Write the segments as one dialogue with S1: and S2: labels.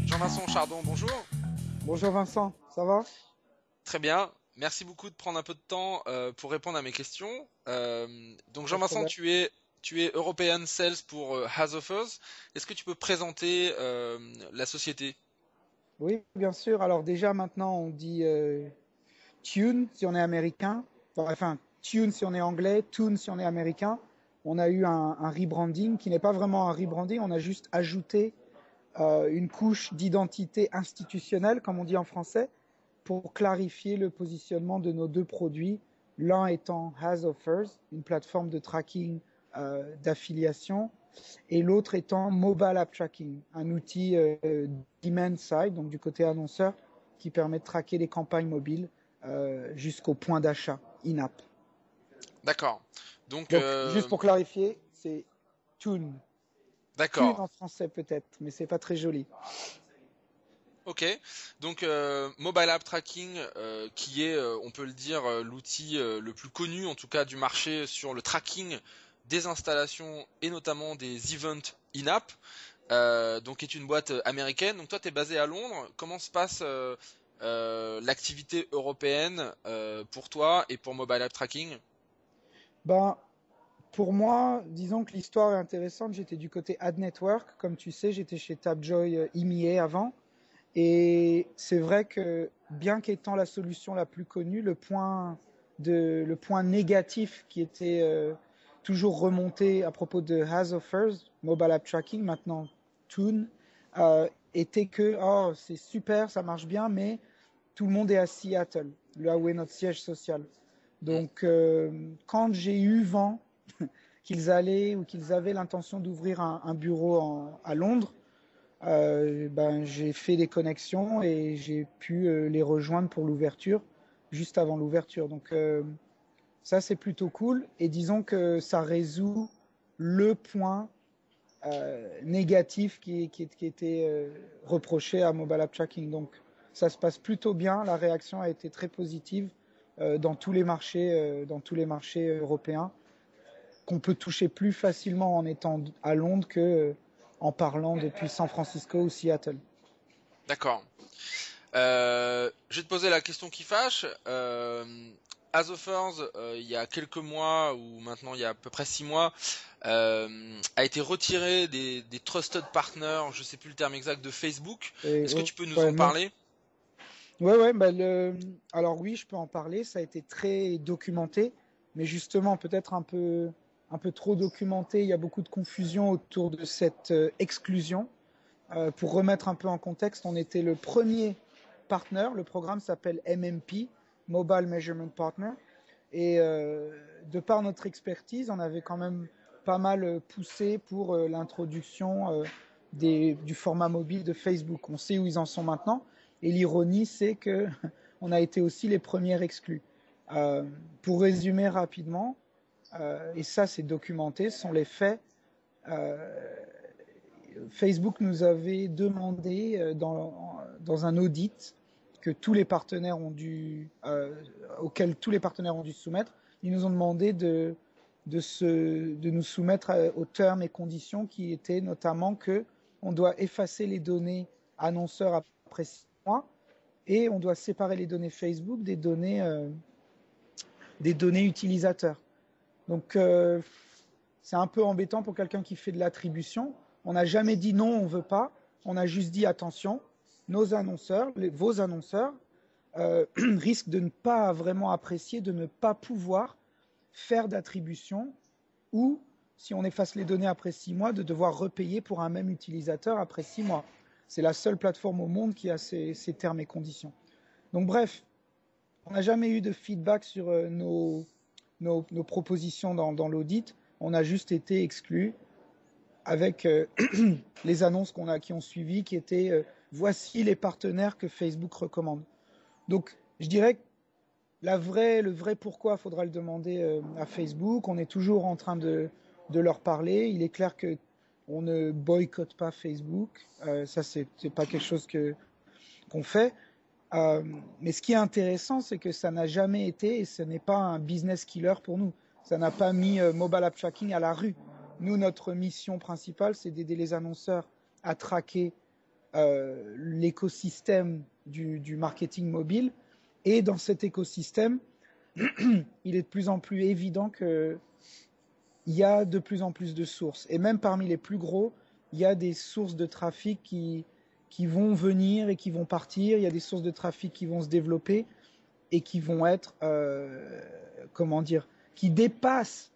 S1: Jean-Vincent Chardon, bonjour.
S2: Bonjour Vincent, ça va?
S1: Très bien. Merci beaucoup de prendre un peu de temps pour répondre à mes questions. Donc
S2: Pas de
S1: Jean-Vincent,
S2: problème.
S1: tu es European Sales pour Has Offers. Est-ce que tu peux présenter la société?
S2: Oui, bien sûr. Alors déjà maintenant on dit Tune si on est américain, enfin Tune si on est anglais, Tune si on est américain. On a eu un rebranding qui n'est pas vraiment un rebranding, on a juste ajouté une couche d'identité institutionnelle, comme on dit en français, pour clarifier le positionnement de nos deux produits. L'un étant Has Offers, une plateforme de tracking d'affiliation, et l'autre étant Mobile App Tracking, un outil demand side, donc du côté annonceur, qui permet de traquer les campagnes mobiles jusqu'au point d'achat in-app.
S1: D'accord. Donc
S2: Donc, juste pour clarifier, c'est Tune. Thune
S1: d'accord.
S2: en français peut-être, mais c'est pas très joli.
S1: Ok. Donc Mobile App Tracking, qui est, on peut le dire, l'outil le plus connu, en tout cas du marché sur le tracking des installations et notamment des events in-app. Donc est une boîte américaine. Donc toi, tu es basé à Londres. Comment se passe l'activité européenne pour toi et pour Mobile App Tracking?
S2: Ben, pour moi, disons que l'histoire est intéressante. J'étais du côté Ad Network, comme tu sais, j'étais chez Tapjoy EMEA avant. Et c'est vrai que bien qu'étant la solution la plus connue, le point négatif qui était toujours remonté à propos de Has Offers, Mobile App Tracking, maintenant Toon, était que oh, c'est super, ça marche bien, mais tout le monde est à Seattle, là où est notre siège social.
S1: Hmm.
S2: Donc, quand j'ai eu vent qu'ils allaient ou qu'ils avaient l'intention d'ouvrir un bureau à Londres, ben, j'ai fait des connexions et j'ai pu les rejoindre pour l'ouverture, juste avant l'ouverture. Donc ça, c'est plutôt cool. Et disons que ça résout le point négatif qui était reproché à Mobile App Tracking. Donc ça se passe plutôt bien. La réaction a été très positive dans tous les marchés européens, qu'on peut toucher plus facilement en étant à Londres que en parlant depuis San Francisco ou Seattle.
S1: D'accord. Je vais te poser la question qui fâche. As Offers, il y a quelques mois, ou maintenant il y a à peu près 6 mois, a été retiré des Trusted Partners, je sais plus le terme exact, de Facebook.
S2: Et,
S1: Est-ce que tu peux nous
S2: ouais,
S1: en parler?
S2: bah alors oui, je peux en parler. Ça a été très documenté, mais justement peut-être un peu trop documenté. Il y a beaucoup de confusion autour de cette exclusion. Pour remettre un peu en contexte, on était le premier partenaire. Le programme s'appelle MMP, Mobile Measurement Partner. Et de par notre expertise, on avait quand même pas mal poussé pour l'introduction du format mobile de Facebook. On sait où ils en sont maintenant. Et l'ironie, c'est que on a été aussi les premiers exclus. Euh, pour résumer rapidement, et ça c'est documenté, ce sont les faits. Euh, Facebook nous avait demandé dans un audit que tous les partenaires auquel tous les partenaires ont dû se soumettre. Ils nous ont demandé de nous soumettre aux termes et conditions qui étaient notamment que on doit effacer les données annonceurs après 6 mois et on doit séparer les données Facebook des données utilisateurs. Donc c'est un peu embêtant pour quelqu'un qui fait de l'attribution. On n'a jamais dit non, on ne veut pas. On a juste dit attention, nos annonceurs, vos annonceurs, risquent de ne pas vraiment apprécier, de ne pas pouvoir faire d'attribution ou, si on efface les données après 6 mois, de devoir repayer pour un même utilisateur après 6 mois. C'est la seule plateforme au monde qui a ces termes et conditions. Donc bref, on n'a jamais eu de feedback sur nos propositions dans l'audit. On a juste été exclus avec les annonces qui ont suivi, qui étaient voici les partenaires que Facebook recommande. Donc, je dirais que le vrai pourquoi, il faudra le demander à Facebook. On est toujours en train de leur parler. Il est clair que on ne boycotte pas Facebook. Ça, c'est pas quelque chose qu'on fait. Mais ce qui est intéressant, c'est que ça n'a jamais été, et ce n'est pas un business killer pour nous. Ça n'a pas mis Mobile App Tracking à la rue. nous, notre mission principale, c'est d'aider les annonceurs à traquer l'écosystème du marketing mobile. Et dans cet écosystème, il est de plus en plus évident qu'il y a de plus en plus de sources. Et même parmi les plus gros, il y a des sources de trafic qui vont venir et qui vont partir. Il y a des sources de trafic qui vont se développer et qui vont être, qui dépassent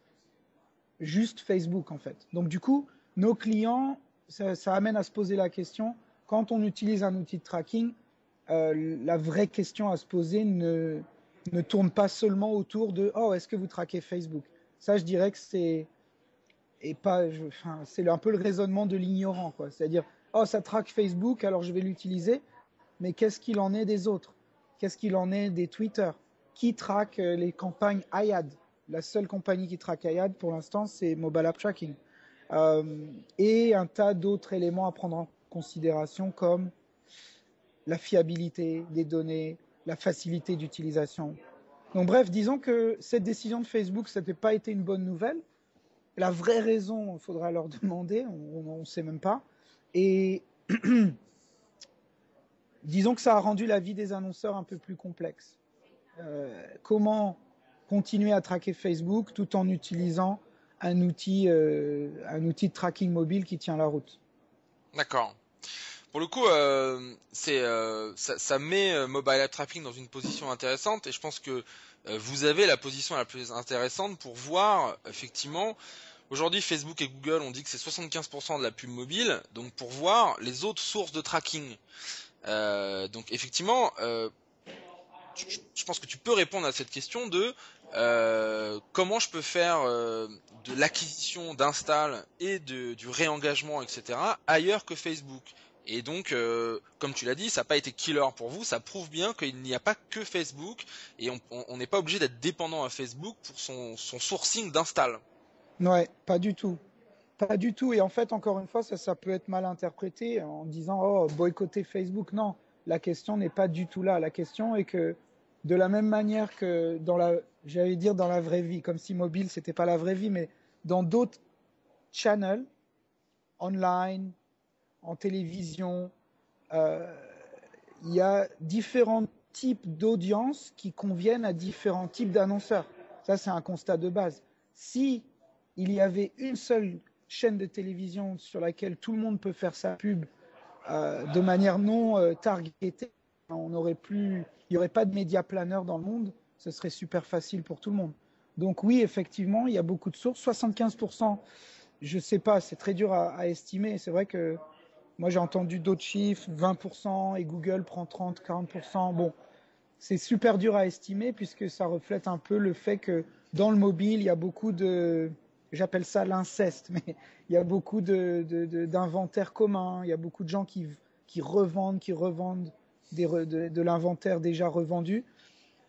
S2: juste Facebook en fait. Donc du coup, nos clients, ça amène à se poser la question, quand on utilise un outil de tracking, la vraie question à se poser ne tourne pas seulement autour de « Oh, est-ce que vous traquez Facebook ?» Ça, je dirais que c'est un peu le raisonnement de l'ignorant, quoi. C'est-à-dire « Oh, ça traque Facebook, alors je vais l'utiliser. » Mais qu'est-ce qu'il en est des autres? Qu'est-ce qu'il en est des Twitter? Qui traque les campagnes IAD? La seule compagnie qui traque IAD pour l'instant, c'est Mobile App Tracking. Et un tas d'autres éléments à prendre en considération comme la fiabilité des données, la facilité d'utilisation. Donc bref, disons que cette décision de Facebook, ça n'a pas été une bonne nouvelle. La vraie raison, il faudra leur demander, on ne sait même pas. Et disons que ça a rendu la vie des annonceurs un peu plus complexe. Comment continuer à traquer Facebook tout en utilisant un outil de tracking mobile qui tient la route?
S1: D'accord. Pour le coup, ça met Mobile App Tracking dans une position intéressante et je pense que vous avez la position la plus intéressante pour voir effectivement. Aujourd'hui, Facebook et Google ont dit que c'est 75% de la pub mobile, donc pour voir les autres sources de tracking. Donc effectivement, je pense que tu peux répondre à cette question de comment je peux faire de l'acquisition d'install et du réengagement, etc. ailleurs que Facebook. Et donc, comme tu l'as dit, ça n'a pas été killer pour vous, ça prouve bien qu'il n'y a pas que Facebook et on n'est pas obligé d'être dépendant à Facebook pour son sourcing d'install.
S2: Ouais, pas du tout. Pas du tout. Et en fait, encore une fois, ça peut être mal interprété en disant oh, boycotter Facebook. Non, la question n'est pas du tout là. La question est que de la même manière que j'allais dire dans la vraie vie, comme si mobile c'était pas la vraie vie, mais dans d'autres channels, online, en télévision, il y a différents types d'audiences qui conviennent à différents types d'annonceurs. Ça, c'est un constat de base. Si il y avait une seule chaîne de télévision sur laquelle tout le monde peut faire sa pub de manière non targetée, il n'y aurait pas de média planeur dans le monde, ce serait super facile pour tout le monde. Donc oui, effectivement, il y a beaucoup de sources. 75%, je ne sais pas, c'est très dur à estimer. C'est vrai que moi j'ai entendu d'autres chiffres, 20% et Google prend 30, 40%. Bon, c'est super dur à estimer puisque ça reflète un peu le fait que dans le mobile, il y a beaucoup j'appelle ça l'inceste, mais il y a beaucoup d'inventaires communs, il y a beaucoup de gens qui revendent de l'inventaire déjà revendu.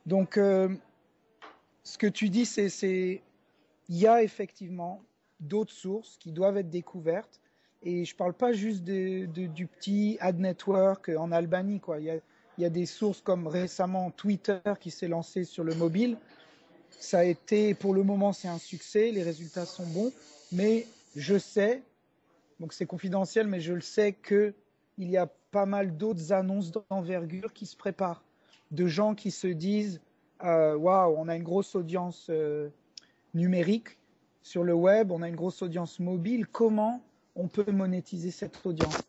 S2: Donc, ce que tu dis, il y a effectivement d'autres sources qui doivent être découvertes. Et je ne parle pas juste du petit ad network en Albanie, quoi. Il y a des sources comme récemment Twitter qui s'est lancé sur le mobile. Ça a été, pour le moment, c'est un succès, les résultats sont bons, mais je sais, donc c'est confidentiel, mais je le sais qu'il y a pas mal d'autres annonces d'envergure qui se préparent, de gens qui se disent waouh, on a une grosse audience numérique sur le web, on a une grosse audience mobile, comment on peut monétiser cette audience?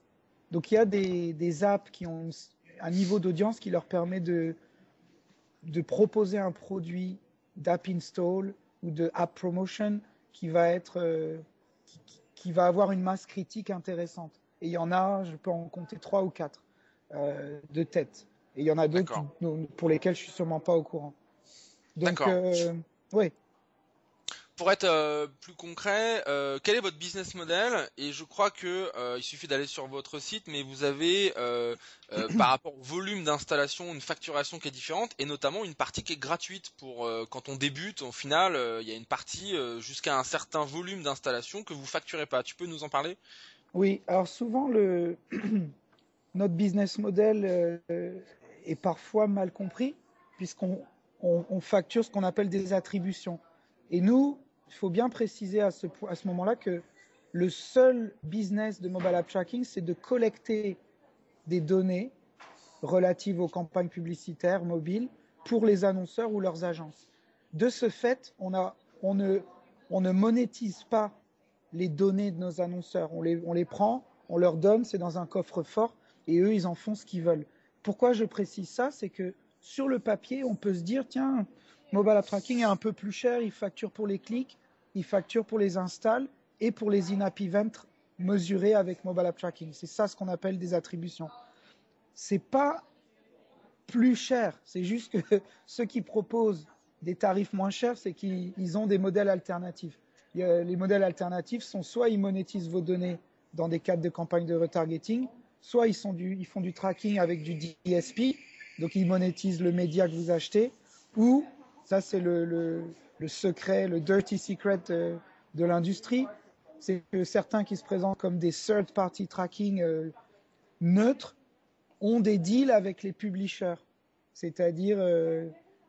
S2: Donc il y a des apps qui ont un niveau d'audience qui leur permet de proposer un produit d'app install ou de app promotion qui va avoir une masse critique intéressante. Et il y en a, je peux en compter 3 ou 4 de tête. Et il y en a d'autres pour lesquels je suis sûrement pas au courant. Donc, oui.
S1: Pour être plus concret, quel est votre business model? Et je crois que il suffit d'aller sur votre site, mais vous avez par rapport au volume d'installation une facturation qui est différente, et notamment une partie qui est gratuite pour quand on débute. Au final, il y a une partie jusqu'à un certain volume d'installation que vous facturez pas. Tu peux nous en parler?
S2: Oui, alors souvent notre business model est parfois mal compris puisqu'on facture ce qu'on appelle des attributions. Et nous, il faut bien préciser à ce moment-là que Le seul business de mobile app tracking, c'est de collecter des données relatives aux campagnes publicitaires mobiles pour les annonceurs ou leurs agences. De ce fait, on ne monétise pas les données de nos annonceurs. On les prend, on leur donne, c'est dans un coffre-fort, et eux, ils en font ce qu'ils veulent. Pourquoi je précise ça? C'est que sur le papier, on peut se dire, tiens, mobile app tracking est un peu plus cher, il facture pour les clics, il facture pour les installs et pour les in-app events mesurés avec mobile app tracking. C'est ça ce qu'on appelle des attributions. C'est pas plus cher, c'est juste que ceux qui proposent des tarifs moins chers, c'est qu'ils ont des modèles alternatifs. Les modèles alternatifs sont soit ils monétisent vos données dans des cadres de campagne de retargeting, soit ils font du tracking avec du DSP, donc ils monétisent le média que vous achetez, ou, ça c'est le secret, le dirty secret de l'industrie, c'est que certains qui se présentent comme des third party tracking neutres ont des deals avec les publishers, c'est-à-dire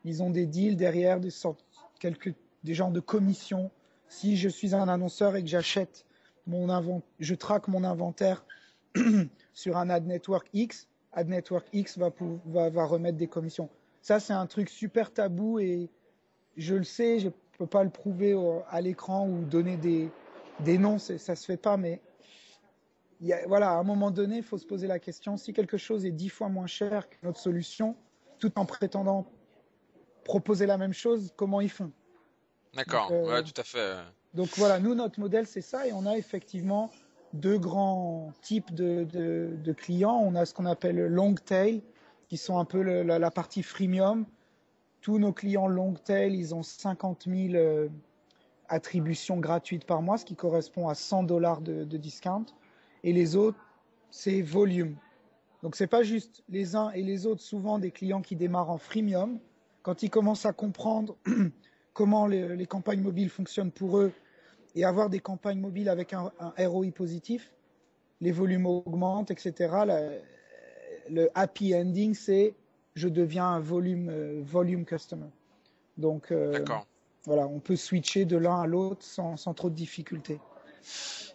S2: ils ont des deals derrière des genres de commissions. Si je suis un annonceur et que j'achète je traque mon inventaire sur un ad network X va remettre des commissions. Ça c'est un truc super tabou et je le sais, je peux pas le prouver à l'écran ou donner des noms, ça se fait pas, mais voilà, à un moment donné, il faut se poser la question, si quelque chose est 10 fois moins cher qu'une autre solution, tout en prétendant proposer la même chose, comment ils font?
S1: D'accord, ouais, tout à fait.
S2: Donc voilà, nous, notre modèle, c'est ça, et on a effectivement deux grands types de clients. On a ce qu'on appelle le long tail, qui sont un peu la partie freemium. Tous nos clients long tail, ils ont 50 000 attributions gratuites par mois, ce qui correspond à $100 de discount. Et les autres, c'est volume. Donc c'est pas juste les uns et les autres, souvent des clients qui démarrent en freemium. Quand ils commencent à comprendre comment les campagnes mobiles fonctionnent pour eux et avoir des campagnes mobiles avec un ROI positif, les volumes augmentent, etc. Le happy ending, c'est je deviens un volume customer. Donc voilà, on peut switcher de l'un à l'autre sans trop de difficultés.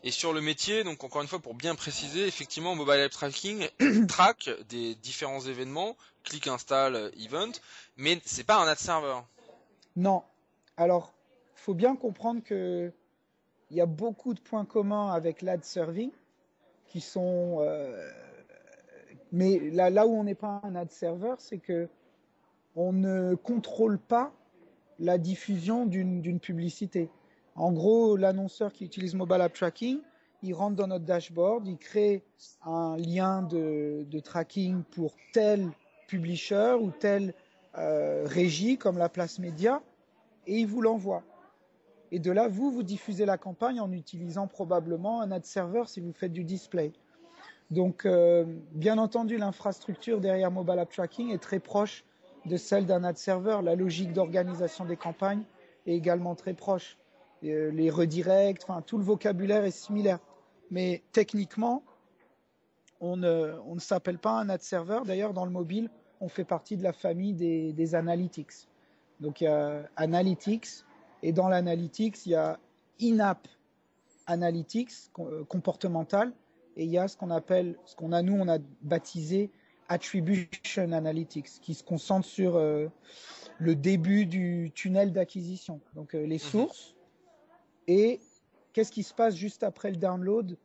S1: Et sur le métier, donc encore une fois pour bien préciser, effectivement mobile app tracking traque des différents événements, click, install, event, mais c'est pas un ad server.
S2: Non. Alors, faut bien comprendre que il y a beaucoup de points communs avec l'ad serving qui sont mais là où on n'est pas un ad server, c'est que on ne contrôle pas la diffusion d'une publicité. En gros, l'annonceur qui utilise mobile app tracking, il rentre dans notre dashboard, il crée un lien de tracking pour tel publisher ou telle régie comme la place média et il vous l'envoie. Et de là, vous diffusez la campagne en utilisant probablement un ad server si vous faites du display. Donc, bien entendu, l'infrastructure derrière mobile app tracking est très proche de celle d'un ad server. La logique d'organisation des campagnes est également très proche. Les redirects, enfin, tout le vocabulaire est similaire. Mais techniquement, on ne s'appelle pas un ad server. D'ailleurs, dans le mobile, on fait partie de la famille des analytics. Donc, il y a analytics, et dans l'analytics, il y a in-app analytics, comportemental, et il y a ce qu'on a baptisé attribution analytics, qui se concentre sur le début du tunnel d'acquisition. Donc les sources et qu'est-ce qui se passe juste après le download.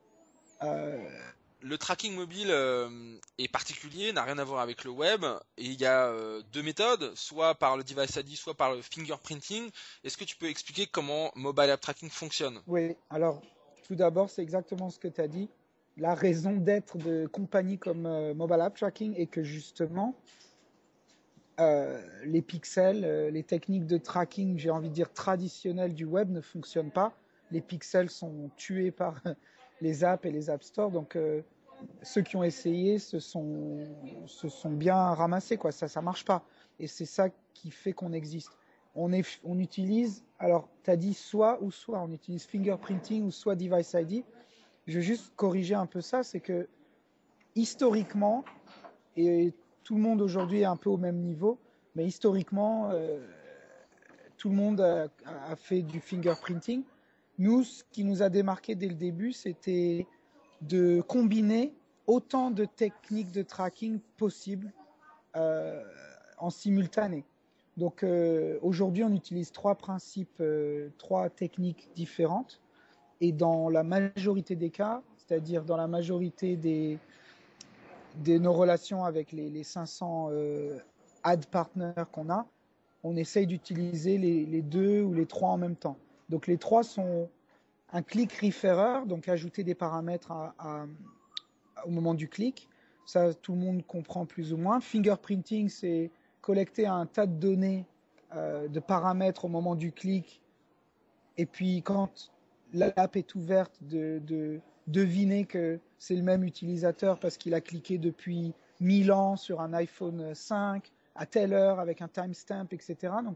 S1: Le tracking mobile est particulier, n'a rien à voir avec le web, et il y a deux méthodes, soit par le device ID, soit par le fingerprinting. Est-ce que tu peux expliquer comment mobile app tracking fonctionne?
S2: Oui, alors tout d'abord, c'est exactement ce que tu as dit. La raison d'être de compagnies comme mobile app tracking est que justement, les pixels, les techniques de tracking, j'ai envie de dire traditionnelles du web ne fonctionnent pas. Les pixels sont tués par les apps et les app stores. Donc, ceux qui ont essayé se sont bien ramassés, quoi. Ça marche pas. Et c'est ça qui fait qu'on existe. On utilise, alors, tu as dit soit ou soit. On utilise fingerprinting ou soit device ID. Je vais juste corriger un peu ça. C'est que, historiquement, et tout le monde aujourd'hui est un peu au même niveau, mais historiquement, tout le monde a fait du fingerprinting. Nous, ce qui nous a démarqué dès le début, c'était de combiner autant de techniques de tracking possibles en simultané. Donc aujourd'hui, on utilise trois principes, trois techniques différentes. Et dans la majorité des cas, c'est-à-dire dans la majorité de nos relations avec les 500 ad partners qu'on a, on essaye d'utiliser les deux ou les trois en même temps. Donc les trois sont un click referrer, donc ajouter des paramètres au moment du clic. Ça, tout le monde comprend plus ou moins. Fingerprinting, c'est collecter un tas de données, de paramètres au moment du clic. Et puis quand l'app est ouverte, de deviner que c'est le même utilisateur parce qu'il a cliqué depuis 1000 ans sur un iPhone 5 à telle heure avec un timestamp, etc. Donc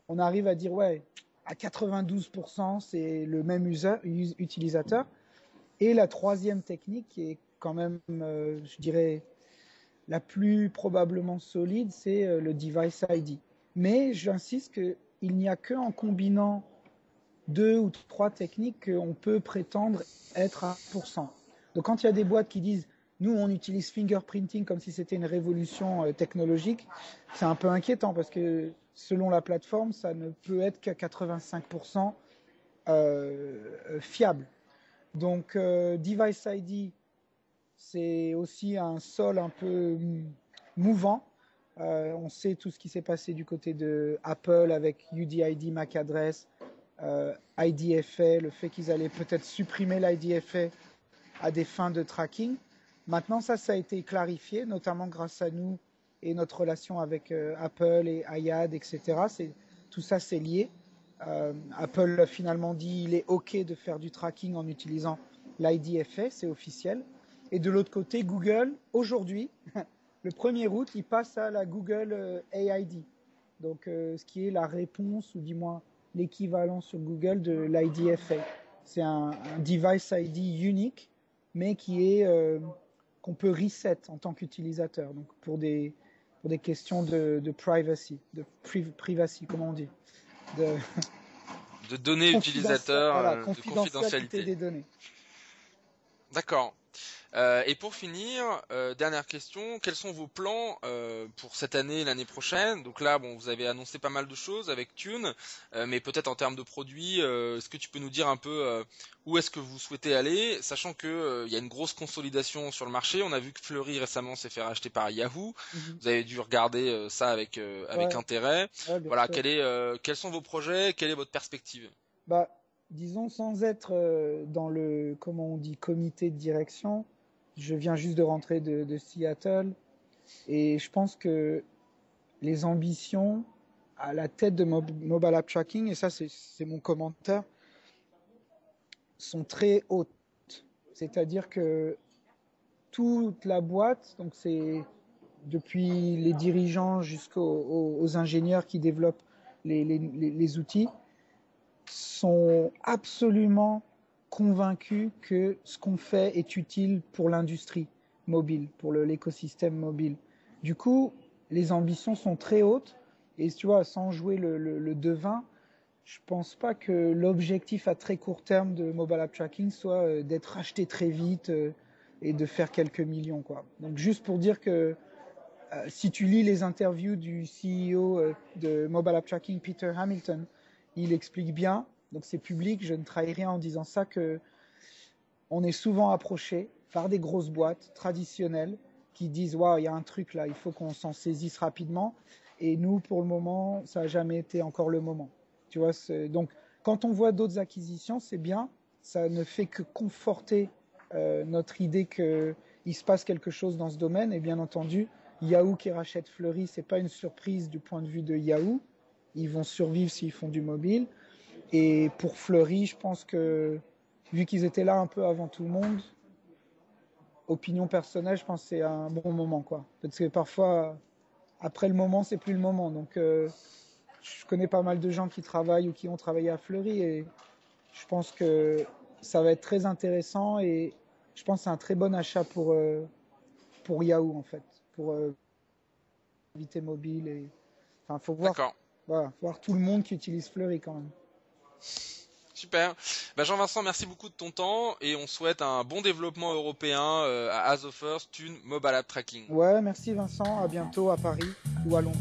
S2: on arrive à dire ouais, à 92% c'est le même utilisateur. Et la troisième technique qui est quand même, je dirais, la plus probablement solide, c'est le device ID. Mais j'insiste qu'il n'y a qu'en combinant deux ou trois techniques qu'on peut prétendre être à 100%. Donc quand il y a des boîtes qui disent nous on utilise fingerprinting comme si c'était une révolution technologique, c'est un peu inquiétant parce que selon la plateforme, ça ne peut être qu'à 85% fiable. Donc Device ID, c'est aussi un sol un peu mouvant. On sait tout ce qui s'est passé du côté de Apple avec UDID, MAC adresse, IDFA, le fait qu'ils allaient peut-être supprimer l'IDFA à des fins de tracking. Maintenant, ça a été clarifié, notamment grâce à nous et notre relation avec Apple et IAD, etc. Tout ça, c'est lié. Apple a finalement dit il est OK de faire du tracking en utilisant l'IDFA, c'est officiel. Et de l'autre côté, Google, aujourd'hui, le 1er août, il passe à la Google AID. Donc, ce qui est la réponse, ou du moins l'équivalent sur Google de l'IDFA. C'est un device ID unique, mais qu'on peut reset en tant qu'utilisateur. Donc, pour des questions de privacy, privacy, comment on dit,
S1: de données utilisateurs,
S2: voilà,
S1: de confidentialité
S2: des données.
S1: D'accord. Et pour finir, dernière question, quels sont vos plans pour cette année et l'année prochaine? Donc là, bon, vous avez annoncé pas mal de choses avec Tune, mais peut-être en termes de produits, est-ce que tu peux nous dire un peu où est-ce que vous souhaitez aller, sachant que il y a une grosse consolidation sur le marché. On a vu que Fleury récemment s'est fait racheter par Yahoo. Vous avez dû regarder ça avec intérêt. Voilà, quels sont vos projets, quelle est votre perspective?
S2: Bah, disons sans être dans le, comment on dit, comité de direction. Je viens juste de rentrer de Seattle et je pense que les ambitions à la tête de Mobile App Tracking, et ça c'est mon commentaire, sont très hautes. C'est-à-dire que toute la boîte, donc c'est depuis les dirigeants jusqu'aux ingénieurs qui développent les outils, sont absolument convaincus que ce qu'on fait est utile pour l'industrie mobile, pour l'écosystème mobile. Du coup, les ambitions sont très hautes et tu vois, sans jouer le devin, je pense pas que l'objectif à très court terme de Mobile App Tracking soit d'être racheté très vite et de faire quelques millions, quoi. Donc juste pour dire que si tu lis les interviews du CEO de Mobile App Tracking, Peter Hamilton, il explique bien, donc c'est public, je ne trahis rien en disant ça, que on est souvent approché par des grosses boîtes traditionnelles qui disent waouh, il y a un truc là, il faut qu'on s'en saisisse rapidement. Et nous, pour le moment, ça n'a jamais été encore le moment. Tu vois, donc quand on voit d'autres acquisitions, c'est bien. Ça ne fait que conforter notre idée qu'il se passe quelque chose dans ce domaine. Et bien entendu, Yahoo qui rachète Fleury, c'est pas une surprise du point de vue de Yahoo. Ils vont survivre s'ils font du mobile. Et pour Fleury, je pense que vu qu'ils étaient là un peu avant tout le monde, opinion personnelle, je pense que c'est un bon moment, quoi. Parce que parfois, après le moment, c'est plus le moment. Donc, je connais pas mal de gens qui travaillent ou qui ont travaillé à Fleury et je pense que ça va être très intéressant et je pense que c'est un très bon achat pour Yahoo, en fait, pour activité mobile. Et, enfin, faut voir, voilà, faut voir tout le monde qui utilise Fleury quand même.
S1: Super. Bah, Jean-Vincent, merci beaucoup de ton temps et on souhaite un bon développement européen à As of First, Thune, Mobile App Tracking.
S2: Ouais, merci Vincent, à bientôt à Paris ou à Londres.